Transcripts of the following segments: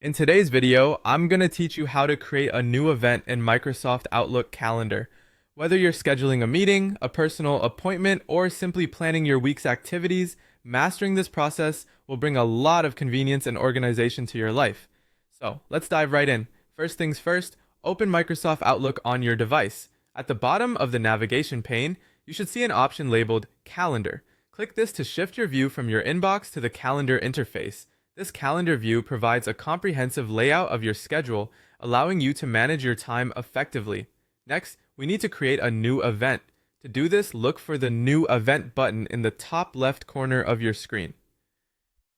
In today's video, I'm going to teach you how to create a new event in Microsoft Outlook Calendar. Whether you're scheduling a meeting, a personal appointment, or simply planning your week's activities, mastering this process will bring a lot of convenience and organization to your life. So let's dive right in. First things first, open Microsoft Outlook on your device. At the bottom of the navigation pane, you should see an option labeled Calendar. Click this to shift your view from your inbox to the calendar interface. This calendar view provides a comprehensive layout of your schedule, allowing you to manage your time effectively. Next, we need to create a new event. To do this, look for the New Event button in the top left corner of your screen.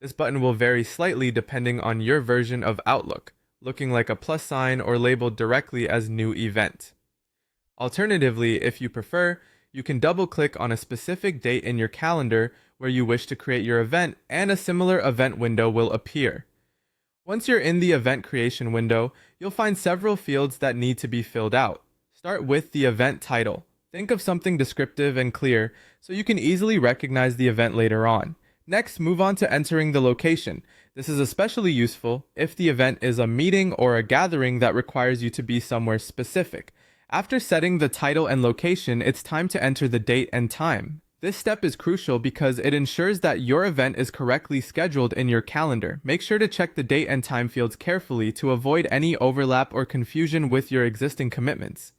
This button will vary slightly depending on your version of Outlook, looking like a plus sign or labeled directly as New Event. Alternatively, if you prefer, you can double-click on a specific date in your calendar where you wish to create your event, and a similar event window will appear. Once you're in the event creation window, you'll find several fields that need to be filled out. Start with the event title. Think of something descriptive and clear so you can easily recognize the event later on. Next, move on to entering the location. This is especially useful if the event is a meeting or a gathering that requires you to be somewhere specific. After setting the title and location, it's time to enter the date and time. This step is crucial because it ensures that your event is correctly scheduled in your calendar. Make sure to check the date and time fields carefully to avoid any overlap or confusion with your existing commitments.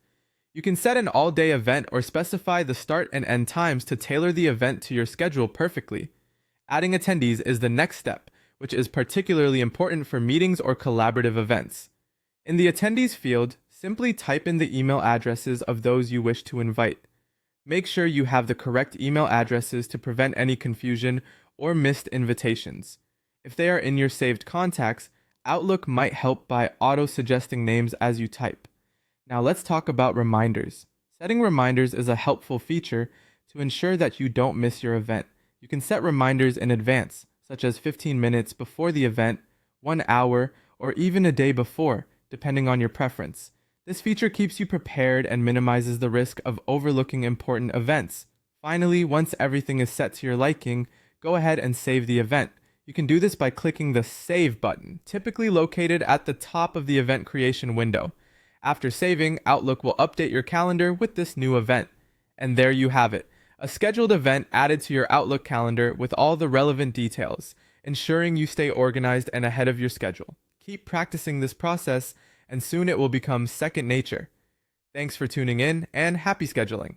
You can set an all-day event or specify the start and end times to tailor the event to your schedule perfectly. Adding attendees is the next step, which is particularly important for meetings or collaborative events. In the attendees field, simply type in the email addresses of those you wish to invite. Make sure you have the correct email addresses to prevent any confusion or missed invitations. If they are in your saved contacts, Outlook might help by auto-suggesting names as you type. Now let's talk about reminders. Setting reminders is a helpful feature to ensure that you don't miss your event. You can set reminders in advance, such as 15 minutes before the event, 1 hour, or even a day before, depending on your preference. This feature keeps you prepared and minimizes the risk of overlooking important events. Finally, once everything is set to your liking, go ahead and save the event. You can do this by clicking the Save button, typically located at the top of the event creation window. After saving, Outlook will update your calendar with this new event. And there you have it, a scheduled event added to your Outlook calendar with all the relevant details, ensuring you stay organized and ahead of your schedule. Keep practicing this process, and soon it will become second nature. Thanks for tuning in, and happy scheduling!